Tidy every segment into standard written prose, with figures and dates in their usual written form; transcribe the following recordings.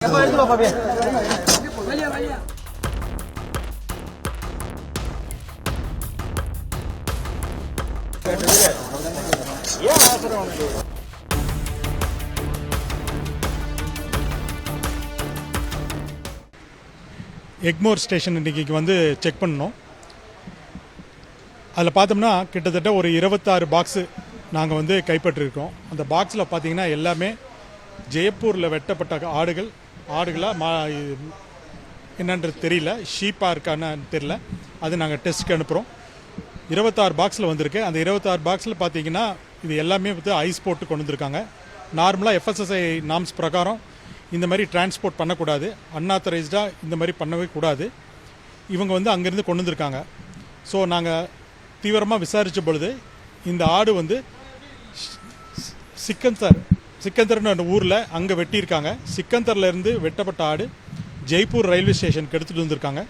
Egmore station இன்றைக்கி வந்து check பண்ணோம். அதில் பார்த்தோம்னா கிட்டத்தட்ட ஒரு 26 பாக்ஸு நாங்கள் வந்து கைப்பற்றிருக்கோம். அந்த பாக்ஸில் பார்த்தீங்கன்னா எல்லாமே ஜெயப்பூரில் வெட்டப்பட்ட ஆடுகளாக என்னன்றது தெரியல, ஷீப்பாக இருக்கான்னு தெரியல. அது நாங்கள் டெஸ்ட்டுக்கு அனுப்புகிறோம். 26 பாக்ஸில் வந்திருக்கு. அந்த 26 பாக்ஸில் பார்த்தீங்கன்னா இது எல்லாமே வந்து ஐஸ் போட்டு கொண்டு வந்திருக்காங்க. நார்மலாக FSSAI நார்ம்ஸ் பிரகாரம் இந்த மாதிரி டிரான்ஸ்போர்ட் பண்ணக்கூடாது, அன்ஆத்தரைஸ்டாக இந்த மாதிரி பண்ணவே கூடாது. இவங்க வந்து அங்கேருந்து கொண்டு வந்திருக்காங்க. ஸோ நாங்கள் தீவிரமாக விசாரித்த பொழுது இந்த ஆடு வந்து சிக்கந்தர்னு அந்த ஊரில் அங்கே வெட்டியிருக்காங்க. சிக்கந்தர்லேருந்து வெட்டப்பட்ட ஆடு ஜெய்ப்பூர் ரயில்வே ஸ்டேஷனுக்கு எடுத்துகிட்டு வந்திருக்காங்க.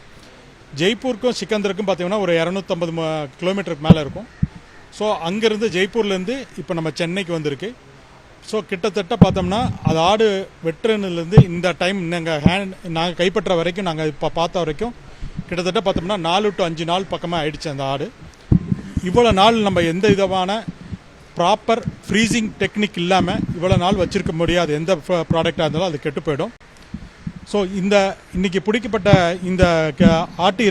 ஜெய்ப்பூருக்கும் சிக்கந்தருக்கும் பார்த்தீங்கன்னா ஒரு 250 கிலோமீட்டருக்கு மேலே இருக்கும். ஸோ அங்கேருந்து ஜெய்ப்பூர்லேருந்து இப்போ நம்ம சென்னைக்கு வந்திருக்கு. ஸோ கிட்டத்தட்ட பார்த்தோம்னா அது ஆடு வெட்டுறதுலேருந்து இந்த டைம் நாங்கள் கைப்பற்ற வரைக்கும் நாங்கள் இப்போ பார்த்த வரைக்கும் கிட்டத்தட்ட பார்த்தோம்னா 4 to 5 நாள் பக்கமாக ஆயிடுச்சு அந்த ஆடு. இவ்வளோ நாள் நம்ம எந்த விதமான ப்ராப்பர் ஃப்ரீசிங் டெக்னிக் இல்லாமல் இவ்வளோ நாள் வச்சுருக்க முடியாது. எந்த ப்ராடக்டாக இருந்தாலும் அது கெட்டு போயிடும். ஸோ இன்றைக்கி பிடிக்கப்பட்ட இந்த ஆட்டு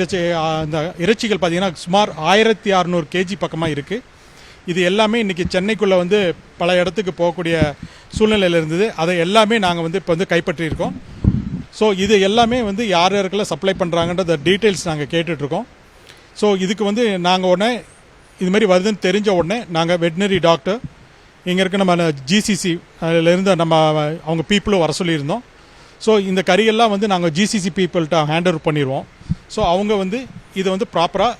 இந்த இறைச்சிகள் பார்த்திங்கன்னா சுமார் 1600 kg பக்கமாக இருக்குது. இது எல்லாமே இன்றைக்கி சென்னைக்குள்ளே வந்து பல இடத்துக்கு போகக்கூடிய சூழ்நிலையில் இருந்தது. அதை எல்லாமே நாங்கள் வந்து இப்போ வந்து கைப்பற்றியிருக்கோம். ஸோ இது எல்லாமே வந்து யார் யாருக்கெல்லாம் சப்ளை பண்ணுறாங்கன்ற டீட்டெயில்ஸ் நாங்கள் கேட்டுட்ருக்கோம். ஸோ இதுக்கு வந்து நாங்கள் உடனே இது மாதிரி வருதுன்னு தெரிஞ்ச உடனே நாங்கள் வெட்டினரி டாக்டர் இங்கே இருக்க நம்ம GCC இருந்து நம்ம அவங்க பீப்புளும் வர சொல்லியிருந்தோம். ஸோ இந்த கறியெல்லாம் வந்து நாங்கள் GCC பீப்புள்கிட்ட ஹேண்ட் ஓவர் பண்ணிடுவோம். ஸோ அவங்க வந்து இதை வந்து ப்ராப்பராக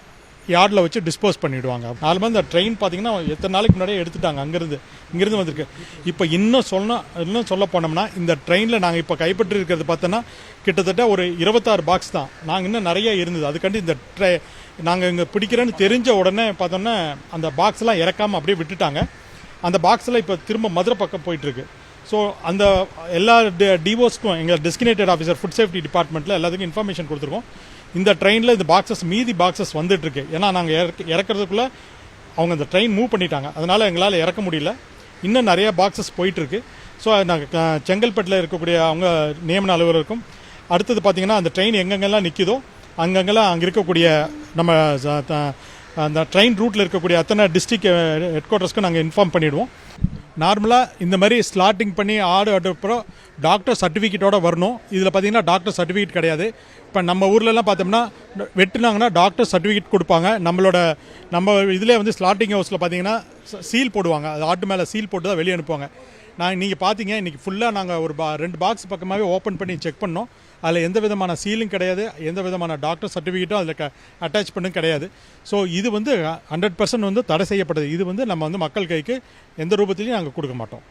யார்டில் வச்சு டிஸ்போஸ் பண்ணிவிடுவாங்க. நார்மலாக இந்த ட்ரெயின் பார்த்தீங்கன்னா எத்தனை நாளைக்கு முன்னாடியே எடுத்துட்டாங்க. இங்கேருந்து வந்திருக்கு. இப்போ இன்னும் சொல்ல போனோம்னா இந்த ட்ரெயினில் நாங்கள் இப்போ கைப்பற்றிருக்கிறது பார்த்தோன்னா கிட்டத்தட்ட ஒரு 26 பாக்ஸ் தான். நாங்கள் இன்னும் நிறைய இருந்தது. அதுக்காண்டி இந்த நாங்கள் இங்கே பிடிக்கிறேன்னு தெரிஞ்ச உடனே பார்த்தோன்னா அந்த பாக்ஸ்லாம் இறக்காமல் அப்படியே விட்டுட்டாங்க. அந்த பாக்ஸில் இப்போ திரும்ப மதுரை பக்கம் போயிட்டுருக்கு. ஸோ அந்த எல்லா டிஓஸ்க்கும் எங்கள் டெஸ்டினேட்டட் ஆஃபீஸர் ஃபுட் சேஃப்டி டிபார்ட்மெண்ட்டில் எல்லாத்துக்கும் இன்ஃபர்மேஷன் கொடுத்துருக்கோம். இந்த ட்ரெயினில் இந்த மீதி பாக்ஸஸ் வந்துட்டுருக்கு. ஏன்னா நாங்கள் இறக்கிறதுக்குள்ளே அவங்க அந்த ட்ரெயின் மூவ் பண்ணிட்டாங்க. அதனால் எங்களால் இறக்க முடியல. இன்னும் நிறைய பாக்ஸஸ் போயிட்டுருக்கு. ஸோ நாங்கள் செங்கல்பட்டில் இருக்கக்கூடிய அவங்க நியமன அலுவலருக்கும் அடுத்தது பார்த்திங்கன்னா அந்த ட்ரெயின் எங்கெங்கெல்லாம் நிற்கிதோ அங்கெங்கெல்லாம் அங்கே இருக்கக்கூடிய நம்ம அந்த ட்ரெயின் ரூட்டில் இருக்கக்கூடிய அத்தனை டிஸ்ட்ரிக்ட் ஹெட் குவார்ட்டர்ஸ்க்கும் நாங்கள் இன்ஃபார்ம் பண்ணிவிடுவோம். நார்மலாக இந்த மாதிரி ஸ்லாட்டிங் பண்ணி ஆடு அப்புறம் டாக்டர் சர்டிஃபிகேட்டோடு வரணும். இதில் பார்த்தீங்கன்னா டாக்டர் சர்டிஃபிகேட் கிடையாது. இப்போ நம்ம ஊர்லலாம் பார்த்தோம்னா வெட்டுனாங்கன்னா டாக்டர் சர்டிஃபிகேட் கொடுப்பாங்க. நம்ம இதில் வந்து ஸ்லாட்டிங் ஹவுஸில் பார்த்தீங்கன்னா சீல் போடுவாங்க. அது ஆட்டு மேலே சீல் போட்டு தான் வெளியே அனுப்புவாங்க. நீங்கள் பார்த்தீங்க இன்றைக்கி ஃபுல்லாக நாங்கள் ஒரு 2 பாக்ஸ் பக்கமாகவே ஓப்பன் பண்ணி செக் பண்ணோம். அதில் எந்த விதமான சீலும் கிடையாது, எந்த விதமான டாக்டர் சர்டிஃபிகேட்டும் அதில் அட்டாச் பண்ணும் கிடையாது. ஸோ இது வந்து 100% வந்து தடை செய்யப்பட்டது. இது வந்து நம்ம வந்து மக்கள் கைக்கு எந்த ரூபத்திலையும் நாங்கள் கொடுக்க மாட்டோம்.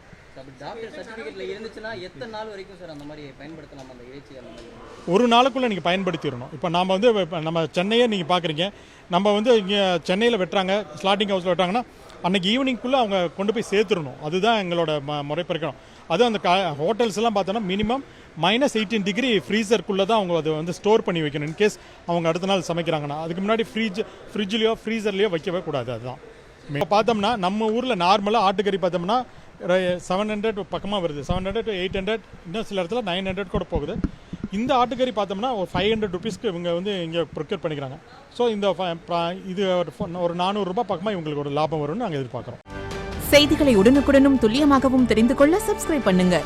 ஒரு நாளுக்குள்ளே நீங்கள் பயன்படுத்திடணும். இப்போ நாம் வந்து நம்ம சென்னையே நீங்கள் பார்க்குறீங்க. நம்ம வந்து இங்கே சென்னையில் வெட்டுறாங்க, ஸ்லாட்டிங் ஹவுஸில் வெட்டுறாங்கன்னா அன்றைக்கி ஈவினிங்குள்ளே அவங்க கொண்டு போய் சேர்த்துடணும். அதுதான் எங்களோட முறைப்பிருக்கணும். அதுவும் அந்த ஹோட்டல்ஸ் எல்லாம் பார்த்தோன்னா மினிமம் -18 டிகிரி ஃப்ரீசருக்குள்ளே தான் அவங்க அதை வந்து ஸ்டோர் பண்ணி வைக்கணும். இன்கேஸ் அவங்க அடுத்த நாள் சமைக்கிறாங்கன்னா அதுக்கு முன்னாடி ஃப்ரிட்ஜ்லேயோ ஃப்ரீசர்லேயோ வைக்கவே கூடாது. அதுதான் இப்போ பார்த்தோம்னா நம்ம ஊரில் நார்மலாக ஆட்டுக்கறி பார்த்தோம்னா 700 பக்கமாக வருது, 700 to 800, இன்னும் சில இடத்துல 900 கூட போகுது. இந்த ஆட்டுக்கறி பார்த்தோம்னா ஒரு 500 rupeesக்கு இவங்க வந்து இங்கே ப்ரொக்யூர் பண்ணிக்கிறாங்க. ஸோ இது ஒரு 400 ரூபாய் பக்கமாக இவங்களுக்கு ஒரு லாபம் வரும்னு நாங்கள் எதிர்பார்க்குறோம். செய்திகளை உடனுக்குடனும் துல்லியமாகவும் தெரிந்து கொள்ள சப்ஸ்கிரைப் பண்ணுங்க.